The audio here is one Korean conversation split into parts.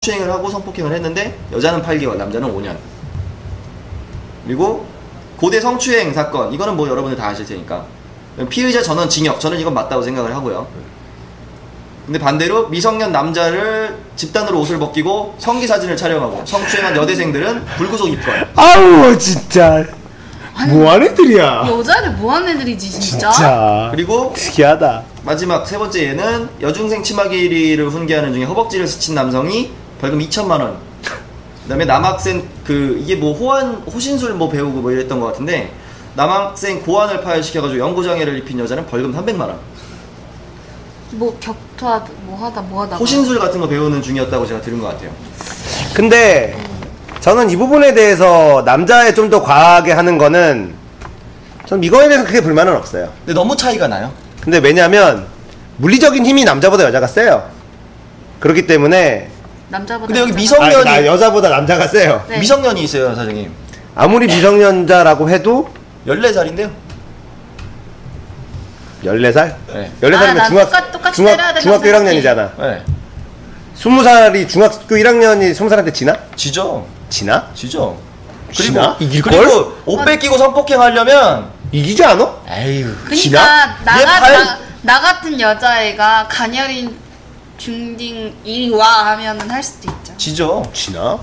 성추행을 하고 성폭행을 했는데 여자는 8개월, 남자는 5년. 그리고 고대 성추행 사건, 이거는 뭐 여러분들 다 아실 테니까 피의자 전원 징역, 저는 이건 맞다고 생각을 하고요. 근데 반대로 미성년 남자를 집단으로 옷을 벗기고 성기 사진을 촬영하고 성추행한 여대생들은 불구속 입건. 아우 진짜 뭐하는 애들이야. 여자를 뭐하는 애들이지 진짜. 진짜. 그리고 특이하다. 마지막 세 번째 예는 여중생 치마기를 훈계하는 중에 허벅지를 스친 남성이 벌금 2천만 원. 그다음에 남학생 이게 뭐 호신술 뭐 배우고 뭐 이랬던 것 같은데 남학생 고환을 파열시켜가지고 연고장애를 입힌 여자는 벌금 300만 원. 뭐 격투하다 뭐하다. 호신술 같은 거 배우는 중이었다고 제가 들은 것 같아요. 근데 저는 이 부분에 대해서 남자에 좀 더 과하게 하는 거는 전 이거에 대해서 크게 불만은 없어요. 근데 너무 차이가 나요. 근데 왜냐면 물리적인 힘이 남자보다 여자가 세요. 그렇기 때문에. 남자보다. 근데 여기 미성년이 여자보다 남자가 세요. 네. 미성년이 있어요, 사장님. 아무리 미성년자라고 해도 14살인데요. 14살? 네. 14살이면 똑같이 때려야 중학교 1학년이잖아. 네. 20살이 중학교 1학년이 20살한테 지나? 지죠. 지나? 지죠. 지나? 이길걸? 그리고 옷 뺏기고 성폭행 하려면 이기지 않아? 에휴. 그니까 나 같은 여자애가 가녀린 중딩 이리 와 하면은 할 수도 있죠. 지죠. 지나?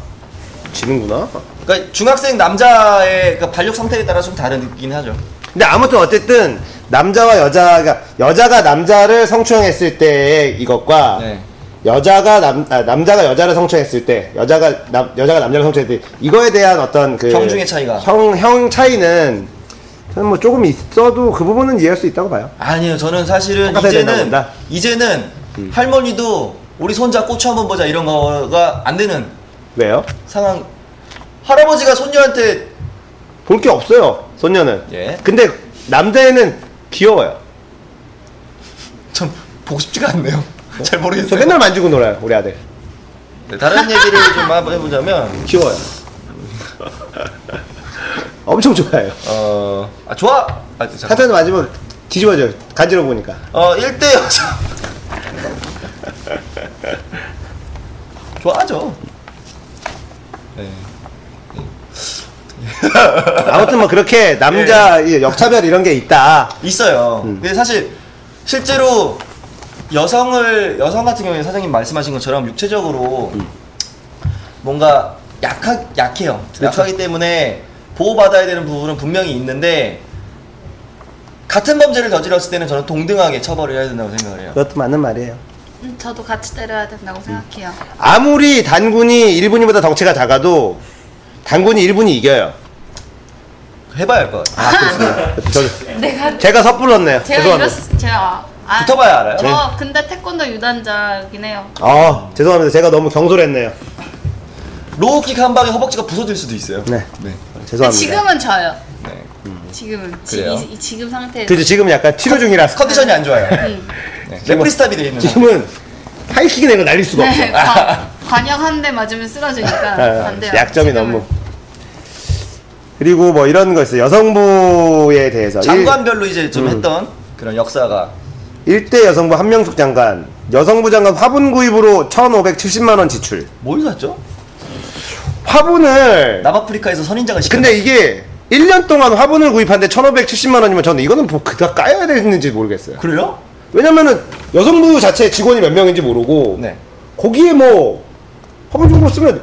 지는구나. 그러니까 중학생 남자의 그 발육 상태에 따라 좀 다르긴 하죠. 근데 아무튼 어쨌든 남자와 여자가 남자를 성추행했을 때의 이것과 네. 남자가 여자를 성추행했을 때 여자가 남자를 성추행했을 때 이거에 대한 어떤 그 경중의 차이가 형 차이는 저는 뭐 조금 있어도 그 부분은 이해할 수 있다고 봐요. 아니요. 저는 사실은 이제는 할머니도 우리 손자 고추 한번 보자 이런 거가 안 되는 왜요? 상황. 할아버지가 손녀한테 볼 게 없어요, 손녀는. 예. 근데 남자애는 귀여워요. 전 보고 싶지가 않네요. 잘 저 모르겠어요. 맨날 만지고 놀아요, 우리 아들. 네, 다른 얘기를 좀 한번 해보자면 귀여워요. 엄청 좋아해요. 좋아. 사탄도 만지면 뒤집어져요, 간지러워 보니까. 1대 여자. 좋아하죠. 네. 아무튼 뭐 그렇게 남자 역차별 이런 게 있다. 있어요. 근데 사실 실제로 여성 같은 경우에 사장님 말씀하신 것처럼 육체적으로 뭔가 약해요. 그렇죠. 약하기 때문에 보호받아야 되는 부분은 분명히 있는데 같은 범죄를 저질렀을 때는 저는 동등하게 처벌을 해야 된다고 생각을 해요. 그것도 맞는 말이에요. 저도 같이 때려야 된다고 생각해요. 아무리 단군이 1분이보다 덩치가 작아도 단군이 1분이 이겨요. 해봐야 할 것 같아요. 그렇습니다. 제가 섣불렀네요. 죄송합니다. 붙어봐야 알아요. 저 근데 태권도 유단자긴 해요. 죄송합니다. 제가 너무 경솔했네요. 로우킥 한 방에 허벅지가 부서질 수도 있어요. 네. 네. 죄송합니다. 지금은 져요. 네. 지금은 그래요? 지금 상태에서. 그죠, 지금 약간 치료 중이라서. 컨디션이 안 좋아요. 네. 레프리스탑이 돼 있는. 지금은 하이킥이 내고 날릴 수가 없어. 네, 관역 한 대 맞으면 쓰러지니까 안 돼요. 약점이 지금은. 너무. 그리고 뭐 이런 거 있어요. 여성부에 대해서. 장관별로 이제 좀 했던 그런 역사가. 1대 여성부 한명숙 장관. 여성부 장관 화분 구입으로 1,570만원 지출. 뭘 샀죠? 화분을. 남아프리카에서 선인장을 시켰. 근데 이게 1년 동안 화분을 구입하는데 1,570만원이면 저는 이거는 뭐 그다 까야 되는지 모르겠어요. 그래요? 왜냐면은 여성부 자체 직원이 몇 명인지 모르고. 네. 거기에 뭐 화분 정도 쓰면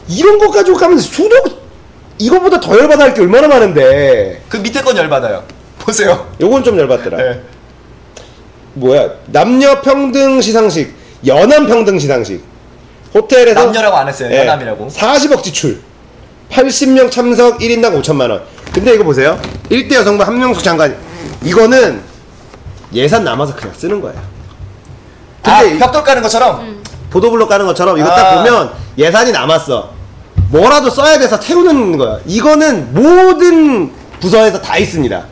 이런 거 가지고 가면 수도 이거보다 더 열받아 할 게 얼마나 많은데. 그 밑에 건 열받아요. 보세요. 요건 좀 열받더라. 네. 뭐야, 남녀 평등 시상식, 연함 평등 시상식. 호텔에서 남녀라고 안 했어요. 연함이라고. 40억 지출, 80명 참석, 1인당 5천만원. 근데 이거 보세요. 1대 여성부 한명숙 장관. 이거는 예산 남아서 그냥 쓰는 거예요. 근데 벽돌 까는 것처럼. 보도블록 까는 것처럼 이거 딱 보면 예산이 남았어. 뭐라도 써야 돼서 태우는 거야. 이거는 모든 부서에서 다 있습니다.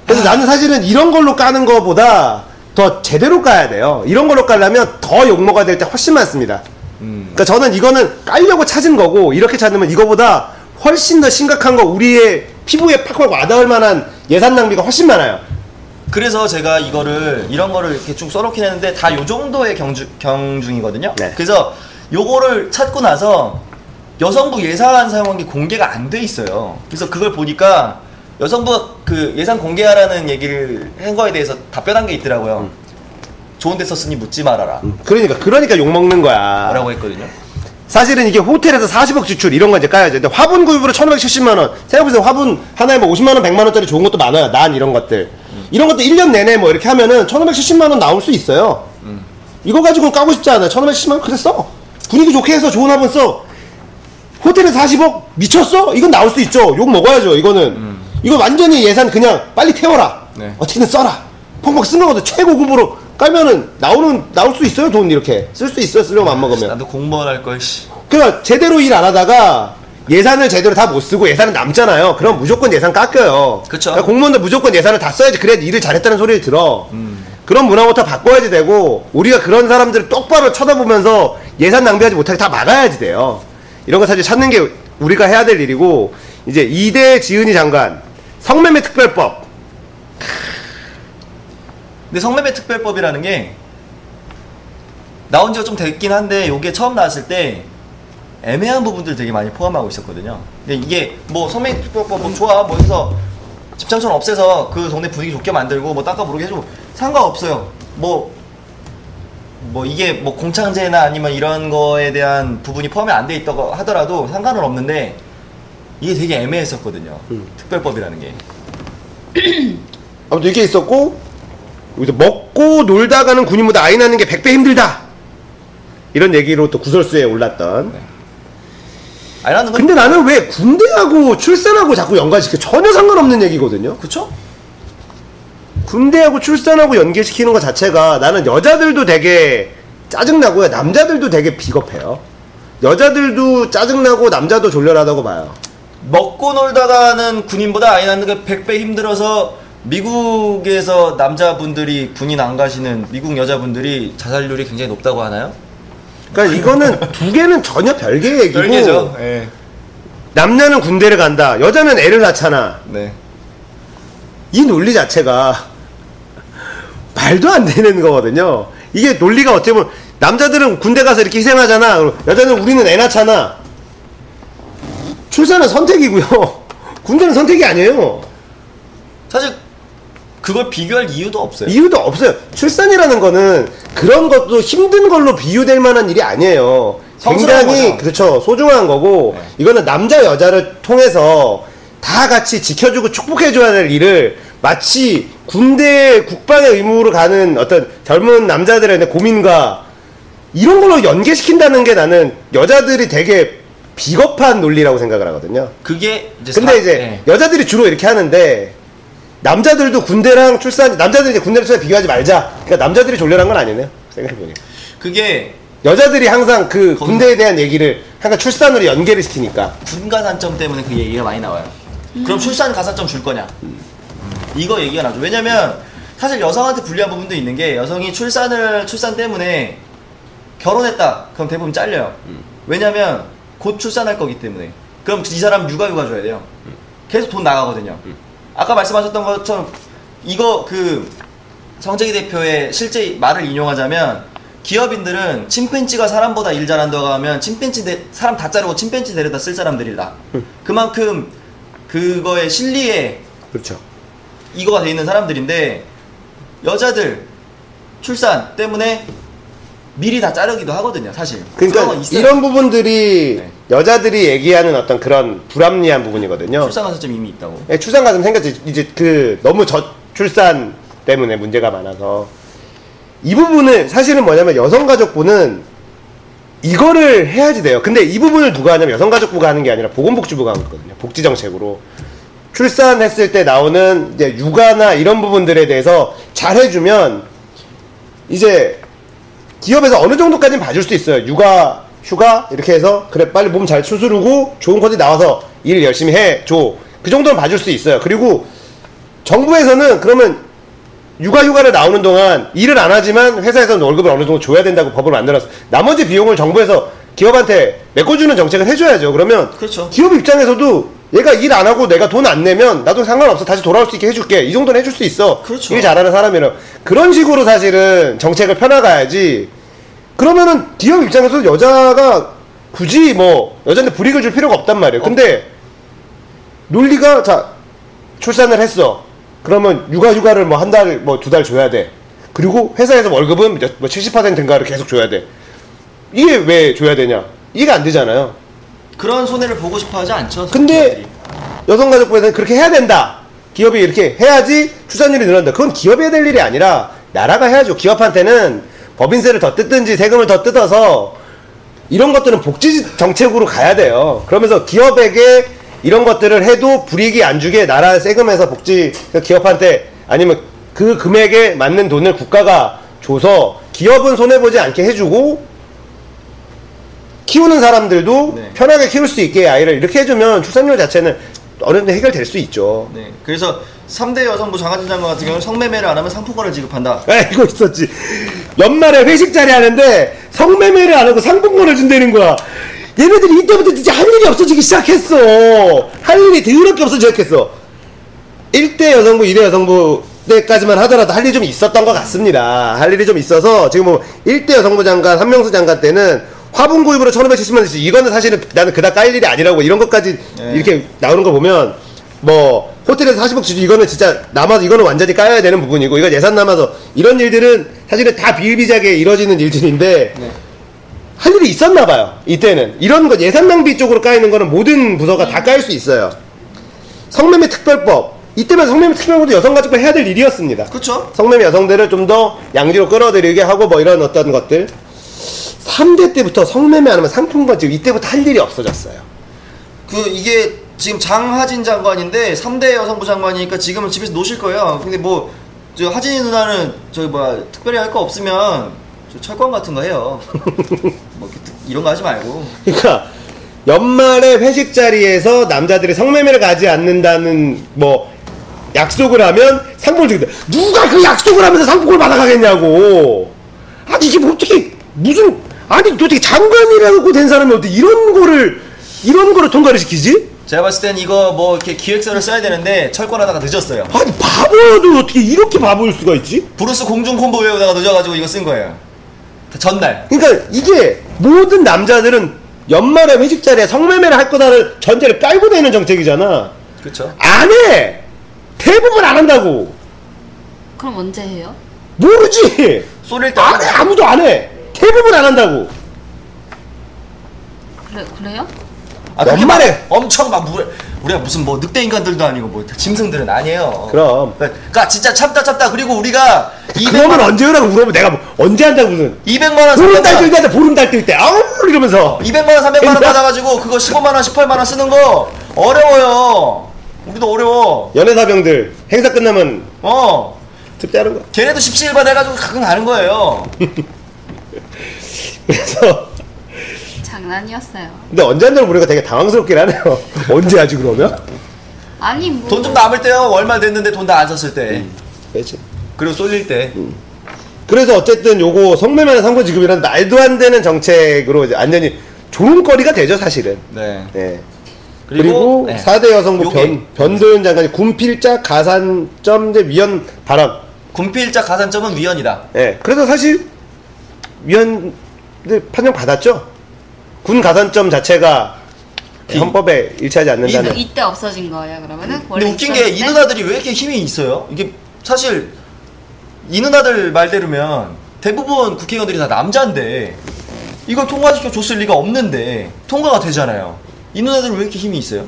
그래서 나는 사실은 이런 걸로 까는 거보다 더 제대로 까야 돼요. 이런 걸로 까려면 더 욕먹어야 될 때 훨씬 많습니다. 그러니까 저는 이거는 깔려고 찾은 거고, 이렇게 찾으면 이거보다 훨씬 더 심각한 거, 우리의 피부에 팍팍 와닿을 만한 예산 낭비가 훨씬 많아요. 그래서 제가 이런 거를 이렇게 쭉 써놓긴 했는데 다 요 정도의 경중이거든요. 네. 그래서 요거를 찾고 나서 여성부 예산 사용한 게 공개가 안 돼 있어요. 그래서 그걸 보니까 여성부 그 예산 공개하라는 얘기를 한 거에 대해서 답변한 게 있더라고요. 좋은 데 썼으니 묻지 말아라. 그러니까 욕먹는 거야. 라고 했거든요. 사실은 이게 호텔에서 40억 지출 이런 거 이제 까야죠. 근데 화분 구입으로 1,570만원. 생각해보세요. 화분 하나에 뭐 50만원, 100만원짜리 좋은 것도 많아요. 난 이런 것들. 이런 것도 1년 내내 뭐 이렇게 하면은 1,570만원 나올 수 있어요. 이거 가지고 까고 싶지 않아요. 1,570만원 그래 써. 분위기 좋게 해서 좋은 화분 써. 호텔에서 40억 미쳤어? 이건 나올 수 있죠. 욕 먹어야죠. 이거는. 이거 완전히 예산 그냥 빨리 태워라. 네. 어떻게든 써라. 펑펑 쓴 거거든. 최고급으로 깔면은 나올 수 있어요. 돈 이렇게 쓸 수 있어요. 쓰려고 안 먹으면. 나도 공무원 할 걸. 씨. 그러니까 제대로 일 안 하다가 예산을 제대로 다 못 쓰고 예산은 남잖아요. 그럼 무조건 예산 깎여요. 그쵸. 그러니까 공무원들 무조건 예산을 다 써야지. 그래야 일을 잘했다는 소리를 들어. 그런 문화부터 바꿔야지 되고 우리가 그런 사람들을 똑바로 쳐다보면서 예산 낭비하지 못하게 다 막아야지 돼요. 이런 거 사실 찾는 게 우리가 해야 될 일이고 이제 이대 지은이 장관 성매매 특별법. 근데 성매매 특별법이라는 게 나온 지가 좀 됐긴 한데 요게 처음 나왔을 때 애매한 부분들 되게 많이 포함하고 있었거든요. 근데 이게 뭐 성매매 특별법 뭐 좋아 뭐 해서 집장촌 없애서 그 동네 분위기 좋게 만들고 뭐 땅값 오르게 해주고 상관없어요. 뭐 이게 뭐 공창제나 아니면 이런 거에 대한 부분이 포함이 안 돼 있다고 하더라도 상관은 없는데 이게 되게 애매했었거든요. 특별법이라는 게. 아무튼 이게 있었고 여기서 먹고 놀다가는 군인보다 아이 낳는 게 100배 힘들다. 이런 얘기로 또 구설수에 올랐던. 네. 아이 낳는 건 근데 나는 왜 군대하고 출산하고 자꾸 연관시켜? 전혀 상관없는 얘기거든요. 그쵸? 군대하고 출산하고 연계시키는 것 자체가 나는 여자들도 되게 짜증나고요. 남자들도 되게 비겁해요. 여자들도 짜증나고 남자도 졸렬하다고 봐요. 먹고 놀다가는 군인보다 아이 낳는 게 100배 힘들어서 미국에서 남자분들이 군인 안 가시는 미국 여자분들이 자살률이 굉장히 높다고 하나요? 그러니까 이거는 두 개는 전혀 별개의 얘기고 별개죠. 예. 남자는 군대를 간다. 여자는 애를 낳잖아. 네. 이 논리 자체가 말도 안 되는 거거든요. 이게 논리가 어떻게 보면 남자들은 군대 가서 이렇게 희생하잖아. 그럼 여자는 우리는 애 낳잖아. 출산은 선택이고요. 군대는 선택이 아니에요. 사실 그걸 비교할 이유도 없어요. 이유도 없어요. 출산이라는 거는 그런 것도 힘든 걸로 비유될 만한 일이 아니에요. 성스러운 굉장히 거죠. 그렇죠. 소중한 거고 네. 이거는 남자 여자를 통해서 다 같이 지켜주고 축복해줘야 될 일을 마치 군대 국방의 의무로 가는 어떤 젊은 남자들의 고민과 이런 걸로 연계시킨다는 게 나는 여자들이 되게 비겁한 논리라고 생각을 하거든요. 그게 이제 근데 이제 네. 여자들이 주로 이렇게 하는데 남자들도 군대랑 출산, 남자들이 이제 군대랑 출산 비교하지 말자. 그러니까 남자들이 졸렬한 건 아니네요. 생각해보니까. 그게 여자들이 항상 그 거기서- 군대에 대한 얘기를 항상 출산으로 연계를 시키니까. 군가산점 때문에 그 얘기가 많이 나와요. 그럼 출산 가산점 줄 거냐? 이거 얘기가 나죠. 왜냐면 사실 여성한테 불리한 부분도 있는 게 여성이 출산 때문에 결혼했다. 그럼 대부분 잘려요. 왜냐면 곧 출산할 거기 때문에. 그럼 이 사람 육아휴가 줘야 돼요. 계속 돈 나가거든요. 아까 말씀하셨던 것처럼 이거 그 성재기 대표의 실제 말을 인용하자면 기업인들은 침팬지가 사람보다 일 잘한다고 하면 사람 다 자르고 침팬지 데려다 쓸 사람들이다. 그만큼 그거의 실리에 그렇죠. 이거가 돼 있는 사람들인데 여자들 출산 때문에 미리 다 자르기도 하거든요, 사실. 그런 그러니까 건 있어요. 이런 부분들이 네. 여자들이 얘기하는 어떤 그런 불합리한 부분이거든요. 출산 가산점 이미 있다고. 예, 출산 가슴 생겼지. 이제 그 너무 저출산 때문에 문제가 많아서 이 부분을 사실은 뭐냐면 여성가족부는 이거를 해야지 돼요. 근데 이 부분을 누가 하냐면 여성가족부가 하는 게 아니라 보건복지부가 하는 거거든요. 복지정책으로 출산했을 때 나오는 이제 육아나 이런 부분들에 대해서 잘 해주면 이제 기업에서 어느 정도까지는 봐줄 수 있어요. 육아, 휴가 이렇게 해서 그래 빨리 몸 잘 추스르고 좋은 컨디 나와서 일 열심히 해줘. 그 정도는 봐줄 수 있어요. 그리고 정부에서는 그러면 육아 휴가를 나오는 동안 일을 안 하지만 회사에서는 월급을 어느 정도 줘야 된다고 법을 만들어서 나머지 비용을 정부에서 기업한테 메꿔주는 정책을 해줘야죠. 그러면 그렇죠. 기업 입장에서도 얘가 일 안 하고 내가 돈 안 내면 나도 상관없어. 다시 돌아올 수 있게 해줄게. 이 정도는 해줄 수 있어. 그렇죠. 일 잘하는 사람이면. 그런 식으로 사실은 정책을 펴나가야지 그러면은 기업 입장에서 여자가 굳이 뭐 여자한테 불이익을 줄 필요가 없단 말이에요. 근데 논리가 자 출산을 했어. 그러면 육아휴가를 뭐 한 달 뭐 2달 줘야 돼. 그리고 회사에서 월급은 뭐 70%인가를 계속 줘야 돼. 이게 왜 줘야 되냐? 이해가 안 되잖아요. 그런 손해를 보고 싶어 하지 않죠. 근데 여성가족부에서는 그렇게 해야 된다. 기업이 이렇게 해야지 출산율이 늘어난다. 그건 기업이 해야 될 일이 아니라 나라가 해야죠. 기업한테는 법인세를 더 뜯든지 세금을 더 뜯어서 이런 것들은 복지 정책으로 가야 돼요. 그러면서 기업에게 이런 것들을 해도 불이익이 안 주게 나라 세금에서 복지 기업한테 아니면 그 금액에 맞는 돈을 국가가 줘서 기업은 손해보지 않게 해주고 키우는 사람들도 네. 편하게 키울 수 있게 아이를 이렇게 해주면 출산율 자체는 어느 정도 해결될 수 있죠. 네. 그래서 3대 여성부 장관님 장관 같은 경우는 성매매를 안 하면 상품권을 지급한다. 아, 이거 있었지. 연말에 회식 자리 하는데 성매매를 안 하고 상품권을 준다는 거야. 얘네들이 이때부터 진짜 할 일이 없어지기 시작했어. 할 일이 더럽게 없어지기 시작했어. 1대 여성부, 2대 여성부 때까지만 하더라도 할 일이 좀 있었던 것 같습니다. 할 일이 좀 있어서 지금 뭐 1대 여성부 장관, 한명수 장관 때는 화분 구입으로 1570만 원씩 이거는 사실은 나는 그닥 깔 일이 아니라고 이런 것까지 네. 이렇게 나오는 거 보면 뭐 호텔에서 40억 주지 이거는 진짜 남아서 이거는 완전히 까야 되는 부분이고 이거 예산 남아서 이런 일들은 사실은 다 비일비재하게 이뤄지는 일들인데 네. 할 일이 있었나 봐요. 이때는 이런 거 예산 낭비 쪽으로 까이는 거는 모든 부서가 다 까일 수 있어요. 성매매 특별법 이때면 성매매 특별법도 여성가족부 해야 될 일이었습니다. 그렇죠. 성매매 여성들을 좀 더 양지로 끌어들이게 하고 뭐 이런 어떤 것들 3대 때부터 성매매 안 하면 상품권 지금 이때부터 할 일이 없어졌어요. 이게 지금 장하진 장관인데 3대 여성부 장관이니까 지금은 집에서 노실 거예요. 근데 뭐 저 하진이 누나는 저기 뭐야 특별히 할 거 없으면 저 철권 같은 거 해요. 뭐 이런 거 하지 말고. 그러니까 연말에 회식 자리에서 남자들이 성매매를 가지 않는다는 뭐 약속을 하면 상품을 주겠다. 누가 그 약속을 하면서 상품을 받아가겠냐고. 아니 이게 뭐 어떻게 무슨 아니 어떻게 장관이라고 된 사람이 어떻게 이런 거를 통과를 시키지? 제가 봤을 땐 이거 뭐 이렇게 기획서를 써야 되는데 철권하다가 늦었어요. 아니 바보여도 어떻게 이렇게 바보일 수가 있지? 브루스 공중 콤보 외우다가 늦어가지고 이거 쓴 거예요. 전날. 그러니까 이게 모든 남자들은 연말에 회식 자리에 성매매를 할 거다를 전제를 깔고 내는 정책이잖아. 그렇죠. 안 해. 대부분 안 한다고. 그럼 언제 해요? 모르지. 쏠릴 때 안 해. 아무도 안 해. 대부분 안 한다고. 그래요? 그렇게 연말에. 막 엄청 막 우리가 무슨 뭐 늑대 인간들도 아니고 뭐 짐승들은 아니에요. 그럼. 그러니까 진짜 참다 그리고 우리가 그러면 언제 하라고 물어보면 내가 뭐 언제 한다고 무슨 200만 원, 보름달 300만 뜰 원, 때 보름달 뜰 때 아우 이러면서 200만 원, 300만 원 받아가지고 그거 15만 원, 18만 원 쓰는 거 어려워요. 우리도 어려워. 연애사병들 행사 끝나면 특대하는 거. 걔네도 17반 해가지고 가끔 가는 거예요. 그래서 장난이었어요. 근데 언제 한다고 우리가 되게 당황스럽긴 하네요. 언제 하지 그러면? 아니 뭐 돈 좀 남을 때요. 얼마 됐는데 돈 다 안 썼을 때. 그렇지. 그리고 쏠릴 때. 그래서 어쨌든 요거 성매매나 상품 지급이라는 말도 안 되는 정책으로 이제 완전히 조롱거리가 되죠 사실은. 네. 네. 그리고 네. 4대 여성부 요게. 변도현 장관이 군필자 가산점제 위헌 발언. 군필자 가산점은 위헌이다. 네. 그래서 사실 위헌들 판정 받았죠. 군 가산점 자체가 헌법에 일치하지 않는다는. 이때 없어진 거예요 그러면은? 근데 원래 웃긴 게 이 있었는데? 누나들이 왜 이렇게 힘이 있어요? 이게 사실 이 누나들 말대로면 대부분 국회의원들이 다 남자인데 이걸 통과시켜 줬을 리가 없는데 통과가 되잖아요. 이 누나들은 왜 이렇게 힘이 있어요?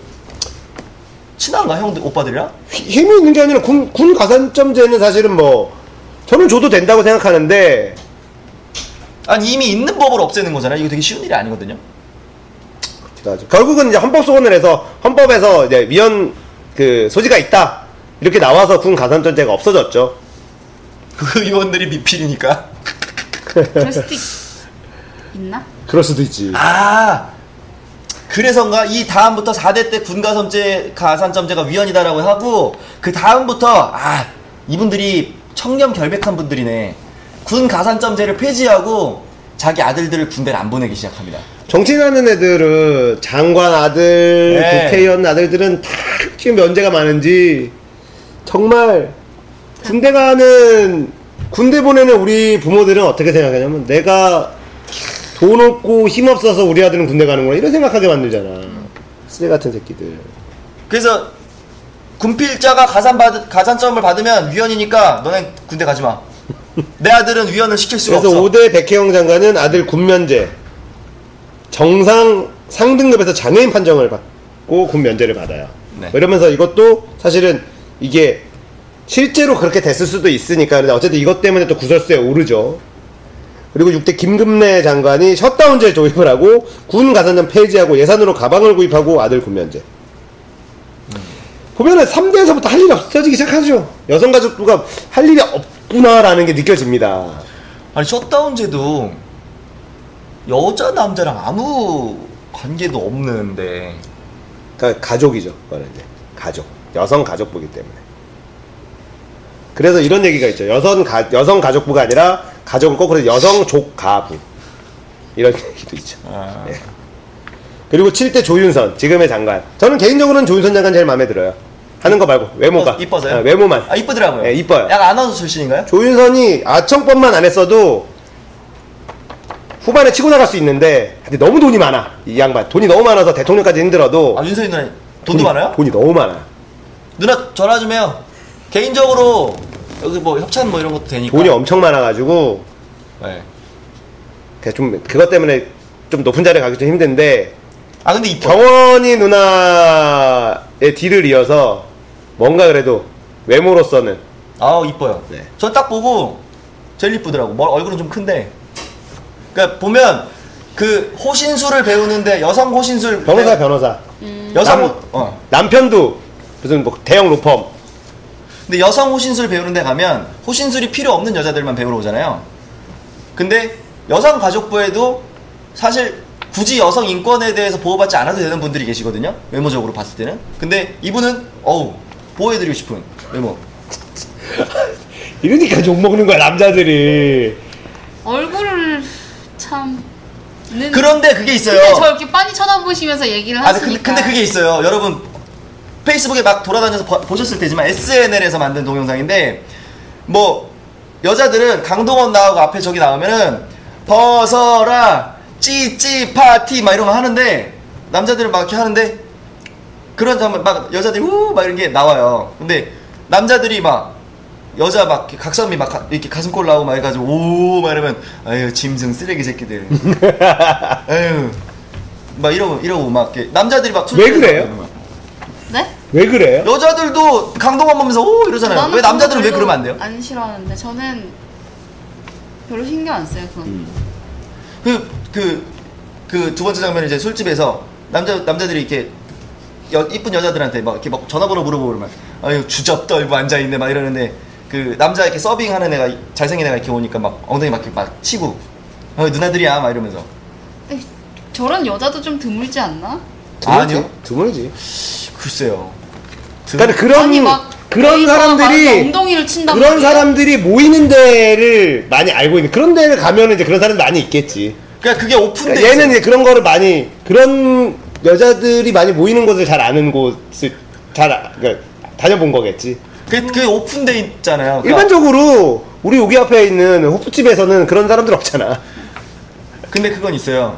친한가 형들 오빠들이랑? 힘이 있는 게 아니라 군 가산점제는 사실은 뭐 저는 줘도 된다고 생각하는데 아니 이미 있는 법을 없애는 거잖아요. 이거 되게 쉬운 일이 아니거든요. 결국은 이제 헌법 소원을 해서 헌법에서 이제 위헌 그 소지가 있다 이렇게 나와서 군 가산점제가 없어졌죠. 그 의원들이 미필이니까. 그럴 수도 있나? 그럴 수도 있지. 아 그래서인가 이 다음부터 4대 때 가산점제가 위헌이다라고 하고 그 다음부터 이분들이 청렴 결백한 분들이네. 군 가산점제를 폐지하고 자기 아들들을 군대를 안 보내기 시작합니다. 정치하는 애들은 장관 아들, 네. 국회의원 아들들은 다 지금 면제가 많은지 정말 군대 보내는 우리 부모들은 어떻게 생각하냐면 내가 돈 없고 힘 없어서 우리 아들은 군대 가는구나 이런 생각하게 만들잖아. 쓰레 같은 새끼들. 그래서 군필자가 가산점을 받으면 위헌이니까 너네 군대 가지 마. 내 아들은 위헌을 시킬 수가 그래서 없어. 5대 백혜영 장관은 아들 군면제 정상 상등급에서 장애인 판정을 받고 군면제를 받아요. 네. 이러면서 이것도 사실은 이게 실제로 그렇게 됐을 수도 있으니까 근데 어쨌든 이것 때문에 또 구설수에 오르죠. 그리고 6대 김금래 장관이 셧다운제 도입을 하고 군 가산점 폐지하고 예산으로 가방을 구입하고 아들 군면제. 보면은 3대에서부터 할 일이 없어지기 시작하죠. 여성가족부가 할 일이 없구나라는 게 느껴집니다. 아니 셧다운제도 여자 남자랑 아무 관계도 없는데. 그러니까 가족이죠. 그거는 이제 가족. 여성 가족부기 때문에. 그래서 이런 얘기가 있죠. 여성 가족부가 아니라 가족은 거꾸로 여성 족가부. 이런 얘기도 있죠. 아. 예. 그리고 7대 조윤선 지금의 장관. 저는 개인적으로는 조윤선 장관 제일 마음에 들어요. 하는 거 말고 외모가. 이뻐서요? 외모만. 아 이쁘더라고요. 예, 이뻐요. 약간 아나운서 출신인가요? 조윤선이 아청법만 안 했어도 후반에 치고 나갈 수 있는데 근데 너무 돈이 많아. 이 양반. 돈이 너무 많아서 대통령까지 힘들어도 아 윤선이 누나 돈도 많아요? 돈이 너무 많아. 누나 전화 좀 해요. 개인적으로 여기 뭐 협찬 뭐 이런 것도 되니까. 돈이 엄청 많아가지고 네. 좀 그것 때문에 좀 높은 자리에 가기 좀 힘든데 아 근데 이뻐. 경원이 누나의 뒤를 이어서 뭔가 그래도 외모로서는 아 이뻐요. 네. 저 딱 보고 제일 이쁘더라고. 얼굴은 좀 큰데. 그러니까 보면 그 호신술을 배우는데 여성 호신술 변호사 변호사 여성 남편도 무슨 뭐 대형 로펌 근데 여성 호신술 배우는 데 가면 호신술이 필요 없는 여자들만 배우러 오잖아요. 근데 여성 가족부에도 사실 굳이 여성 인권에 대해서 보호받지 않아도 되는 분들이 계시거든요. 외모적으로 봤을 때는. 근데 이분은 보호해드리고 싶은 외모. 이러니까 욕먹는 거야 남자들이. 얼굴을 참. 그런데 그게 있어요. 근데 저 이렇게 빤히 쳐다보시면서 얘기를 하시니까. 근데 그게 있어요. 여러분 페이스북에 막 돌아다녀서 보셨을 테지만 SNL에서 만든 동영상인데 뭐 여자들은 강동원 나오고 앞에 저기 나오면은 벗어라 찌찌 파티 막 이런 거 하는데 남자들은 막 이렇게 하는데 그런 장면 막 여자들이 막 이런 게 나와요. 근데 남자들이 막 여자 막 각선미 막 이렇게 가슴골 나오고 막 해가지고 오 막 이러면 아유 짐승 쓰레기 새끼들 아유 막 이러고 막 이렇게 남자들이 막 왜 그래요? 네? 왜 그래요? 여자들도 강동원 보면서 오 이러잖아요. 왜 남자들은 왜 그러면 안 돼요? 안 싫어하는데 저는 별로 신경 안 써요 그건. 그 두 번째 장면은 이제 술집에서 남자들이 이렇게 이쁜 여자들한테 막 이렇게 막 전화번호 물어보고 그러면 아유 주접 떨고 앉아 있네 막 이러는데 그 남자 이렇게 서빙하는 애가 잘생긴 애가 이렇게 오니까 막 엉덩이 막 이렇게 막 치고 누나들이야 막 이러면서. 저런 여자도 좀 드물지 않나? 아니요. 드물지. 글쎄요. 그러니까 그런 사람들이 엉덩이를 친단 그런 말이에요? 사람들이 모이는 데를 많이 알고 있는 그런 데를 가면은 이제 그런 사람들 많이 있겠지. 그러니까 그게 오픈돼. 그러니까 얘는 이제 그런 거를 많이 그런 여자들이 많이 모이는 곳을 잘 아는 곳을 그러니까 다녀본 거겠지. 그게 오픈돼 있잖아요. 그러니까 일반적으로 우리 여기 앞에 있는 호프집에서는 그런 사람들 없잖아. 근데 그건 있어요.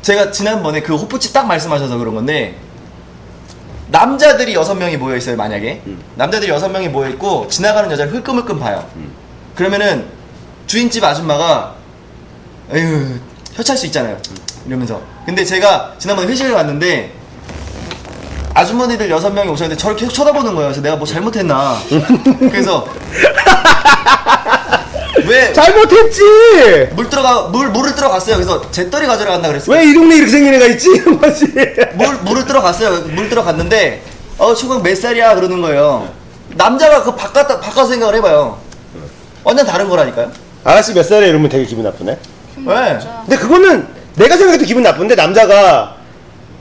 제가 지난번에 그 호프집 딱 말씀하셔서 그런 건데 남자들이 6명이 모여 있어요. 만약에 남자들이 6명이 모여 있고 지나가는 여자를 흘끔흘끔 봐요. 그러면은 주인집 아줌마가 에휴 혀찰 수 있잖아요. 이러면서. 근데 제가 지난번에 회식을 갔는데 아주머니들 6명이 오셨는데 저를 계속 쳐다보는 거예요. 그래서 내가 뭐 잘못했나. 그래서 왜 잘못했지. 물을 들어갔어요. 그래서 잿더리 가져러 간다 그랬어요. 왜 이 동네 이렇게 생긴 애가 있지? 물을 들어갔어요. 물 들어갔는데 초등 몇 살이야 그러는 거예요. 남자가 그 바꿔 생각을 해봐요. 완전 다른 거라니까요. 아가씨 몇 살에 이러면 되게 기분 나쁘네. 왜? 근데 그거는 내가 생각해도 기분 나쁜데 남자가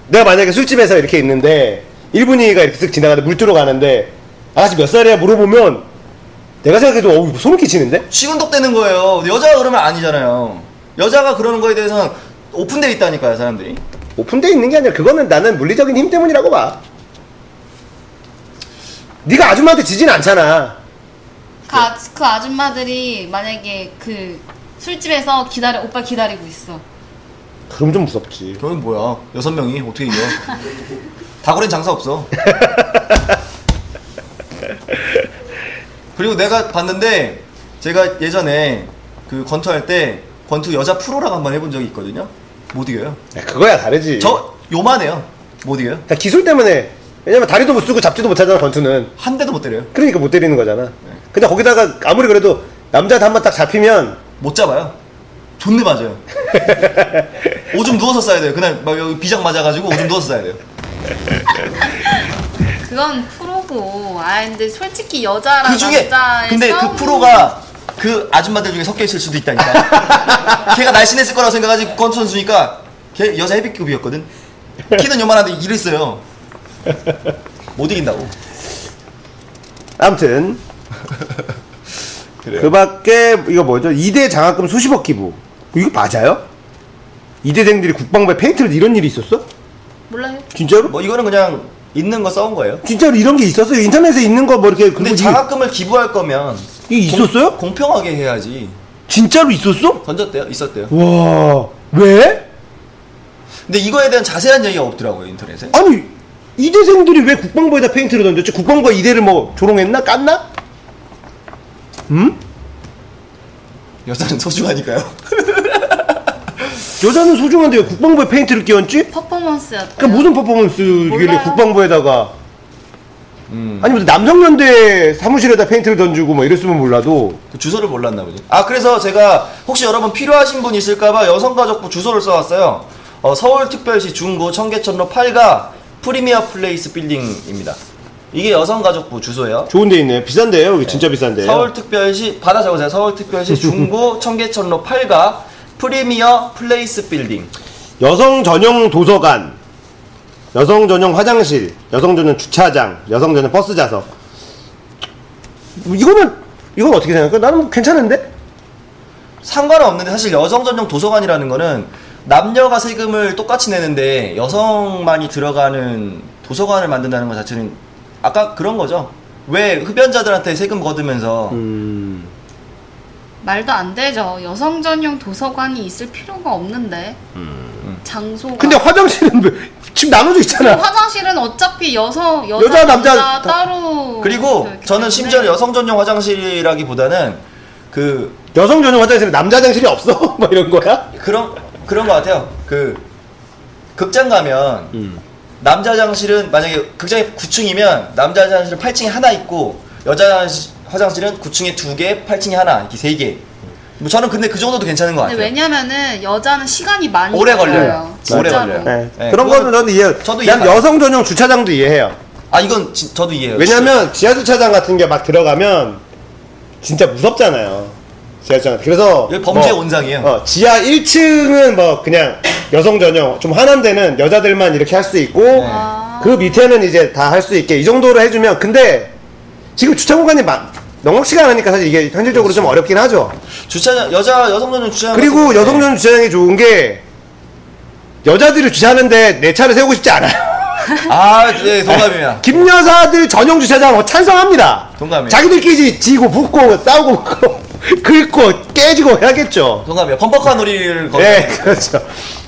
내가 만약에 술집에서 이렇게 있는데 1분이가 이렇게 쓱 지나가는데 물 뜨러 가는데 아가씨 몇 살이야 물어보면 내가 생각해도 소름 끼치는데? 시근덕대는 거예요. 여자가 그러면 아니잖아요. 여자가 그러는 거에 대해서는 오픈되어 있다니까요, 사람들이. 오픈되어 있는 게 아니라 그거는 나는 물리적인 힘 때문이라고 봐. 네가 아줌마한테 지진 않잖아. 그 아줌마들이 만약에 그 술집에서 오빠 기다리고 있어. 그럼 좀 무섭지. 그건 뭐야? 6명이 어떻게 이겨? 다구렌 장사 없어. 그리고 내가 봤는데 제가 예전에 그 권투할 때 권투 여자 프로랑 한번 해본 적이 있거든요. 못 이겨요. 야, 그거야 다르지. 저 요만해요. 못 이겨요. 다 기술 때문에. 왜냐면 다리도 못 쓰고 잡지도 못하잖아 권투는. 한 대도 못 때려요. 그러니까 못 때리는 거잖아. 근데 거기다가 아무리 그래도 남자한테 한 번 딱 잡히면 못 잡아요. 존내 맞아요. 오줌 누워서 싸야 돼요. 그날 막 여기 비장 맞아가지고 오줌 누워서 싸야 돼요. 그건 프로고. 근데 솔직히 여자랑 그 중에 남자의 근데 그 싸움은 프로가 그 아줌마들 중에 섞여 있을 수도 있다니까. 걔가 날씬했을 거라고 생각하지 권투 선수니까 걔 여자 헤비급이었거든. 키는 요만한데 이랬어요. 못 이긴다고. 아무튼 그 밖에 이거 뭐죠? 2대 장학금 수십억 기부. 이거 맞아요? 2대생들이 국방부에 페인트를 이런 일이 있었어? 몰라요. 진짜로? 뭐 이거는 그냥 있는 거 써온 거예요. 진짜로 이런 게 있었어요? 인터넷에 있는 거 뭐 이렇게 근데 그거 장학금을 기부할 거면 이게 있었어요? 공평하게 해야지. 진짜로 있었어? 던졌대요? 있었대요. 와 왜? 근데 이거에 대한 자세한 얘기가 없더라고요 인터넷에. 아니 2대생들이 왜 국방부에다 페인트를 던졌지? 국방부가 2대를 뭐 조롱했나? 깠나? 응? 여자는 소중하니까요. 여자는 소중한데 왜 국방부에 페인트를 끼얹지? 퍼포먼스였다. 그러니까 무슨 퍼포먼스길래 몰라요. 국방부에다가 아니 무슨 남성연대 사무실에다 페인트를 던지고 뭐 이랬으면 몰라도 그 주소를 몰랐나 보지. 그래서 제가 혹시 여러분 필요하신 분 있을까봐 여성가족부 주소를 써왔어요. 서울특별시 중구 청계천로 8가 프리미어 플레이스 빌딩입니다. 이게 여성가족부 주소예요. 좋은 데 있네. 비싼데요? 여기 진짜 비싼데요? 서울특별시 받아 적으세요. 서울특별시 중구 청계천로 8가 프리미어 플레이스 빌딩. 여성 전용 도서관, 여성 전용 화장실, 여성 전용 주차장, 여성 전용 버스 좌석. 이건 어떻게 생각해? 나는 괜찮은데? 상관은 없는데 사실 여성 전용 도서관이라는 거는 남녀가 세금을 똑같이 내는데 여성만이 들어가는 도서관을 만든다는 것 자체는 아까 그런 거죠. 왜 흡연자들한테 세금 거두면서 말도 안 되죠. 여성 전용 도서관이 있을 필요가 없는데. 장소가. 근데 화장실은 왜 지금 나눠져 있잖아. 화장실은 어차피 여자 남자 따로. 그리고 이렇게 저는 때문에. 심지어 여성 전용 화장실이라기보다는 그 여성 전용 화장실에 남자 화장실이 없어? 뭐 이런 거야? 그런 거 같아요. 그 극장 가면 남자 화장실은 만약에 극장이 9층이면 남자 화장실은 8층에 하나 있고 여자 화장실은 9층에 2개, 8층에 하나 이렇게 3개. 뭐 저는 근데 그 정도도 괜찮은 것 근데 같아요. 왜냐면은 여자는 시간이 많이 오래 걸려요. 걸려요. 진짜로. 오래 걸려요. 네. 네, 그런 그거는 거는 저는 이해. 저도 난 이해가요. 여성 전용 주차장도 이해해요. 이건 저도 이해해요. 왜냐면 지하 주차장 같은 게 막 들어가면 진짜 무섭잖아요. 지하 주차장. 그래서 여기 범죄의 온상이에요. 지하 1층은 뭐 그냥 여성 전용, 좀 화난 데는 여자들만 이렇게 할 수 있고 그 밑에는 이제 다 할 수 있게 이 정도로 해주면. 근데 지금 주차 공간이 넉넉치가 않으니까 사실 이게 현실적으로 좀 어렵긴 하죠. 주차장 여성 전용 주차장 그리고 같은 경우에 여성 전용 주차장이 좋은 게 여자들이 주차하는데 내 차를 세우고 싶지 않아요. 네, 동감입니다. 김 여사들 전용 주차장 찬성합니다. 동감이에요. 자기들끼리 지고 붓고 싸우고 긁고 깨지고 해야겠죠. 동감이에요. 범퍼카 놀이를 네, 그렇죠.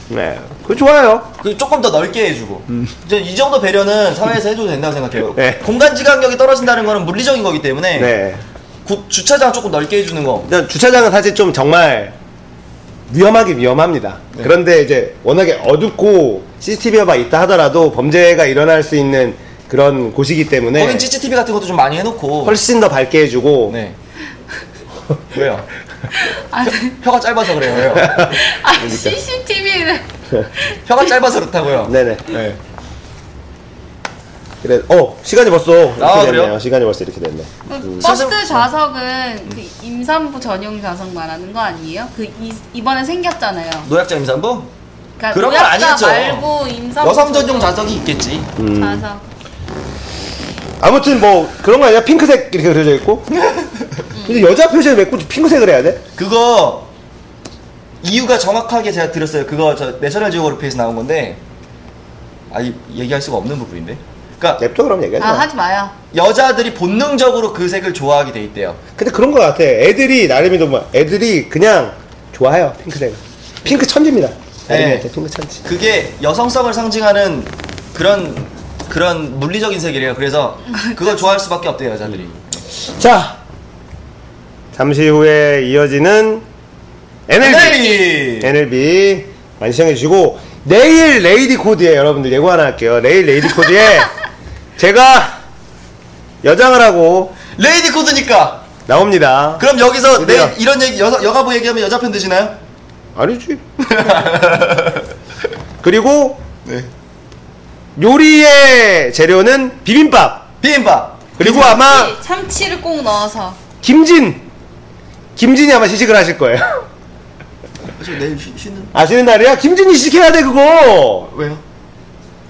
네, 그거 좋아요. 조금 더 넓게 해주고 이제 이 정도 배려는 사회에서 해줘도 된다고 생각해요. 네. 공간 지각력이 떨어진다는 거는 물리적인 거기 때문에 네. 주차장 조금 넓게 해주는 거. 일단 주차장은 사실 좀 정말 위험하긴 위험합니다. 네. 그런데 이제 워낙에 어둡고 CCTV가 있다 하더라도 범죄가 일어날 수 있는 그런 곳이기 때문에 거긴 CCTV 같은 것도 좀 많이 해놓고. 훨씬 더 밝게 해주고. 네. 왜요? 아, 혀가 짧아서 그래요. 왜요? CCTV를. 혀가 짧아서 그렇다고요. 네네. 네. 그래. 시간이 벌써 이렇게 됐네요. 그래요? 시간이 벌써 이렇게 됐네. 버스 좌석은 그 임산부 전용 좌석 말하는 거 아니에요? 이번에 생겼잖아요. 노약자 임산부? 그러니까 그런 건 노약자 아니겠죠. 말고 임산부 여성 전용 좌석이 있겠지. 좌석. 아무튼 뭐 그런 거 아니야? 핑크색 이렇게 그려져 있고. 근데 여자 표시는 왜 꼭 핑크색을 해야 돼? 그거 이유가 정확하게 제가 들었어요. 그거 저 내셔널 지오그래피에서 나온 건데 얘기할 수가 없는 부분인데. 그러니까 냅둬 그럼 얘기하지 마. 하지 마요. 여자들이 본능적으로 그 색을 좋아하게 돼 있대요. 근데 그런 거 같아. 애들이 나름이도 뭐 애들이 그냥 좋아해요. 핑크색을. 핑크 천지입니다. 네. 핑크 천지. 그게 여성성을 상징하는 그런 물리적인 색이래요. 그래서 그걸 좋아할 수밖에 없대요, 여자들이. 자, 잠시 후에 이어지는 NLB 많이 시청해주시고, 내일 레이디 코드에 여러분들 예고 하나 할게요. 내일 레이디 코드에 제가 여장을 하고 레이디 코드니까 나옵니다. 그럼 여기서 그래요. 내일 이런 얘기 여가부 얘기하면 여자 편 드시나요? 아니지. 그리고 네. 요리의 재료는 비빔밥. 그리고 아마 참치를 꼭 넣어서. 김진이 아마 시식을 하실 거예요. 저 내일 쉬는 쉬는 날이야? 김진이 시식해야 돼 그거. 왜요?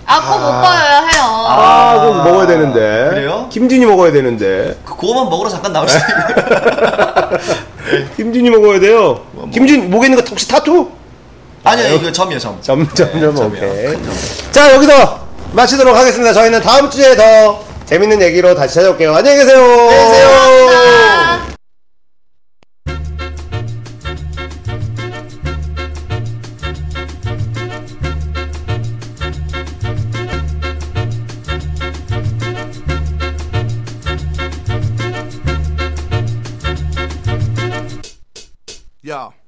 꼭 먹어야 해요. 그거 먹어야 되는데. 그래요? 김진이 먹어야 되는데. 그거만 먹으러 잠깐 나올 수도 있는데. 김진이 먹어야 돼요. 김진 목에 있는 거 혹시 타투? 아니요, 이거 점이에요, 점. 점, 점이요. 오케이. 큰 점. 자, 여기서 마치도록 하겠습니다. 저희는 다음 주에 더 재밌는 얘기로 다시 찾아올게요. 안녕히 계세요. 안녕히 계세요. 감사합니다. Yo.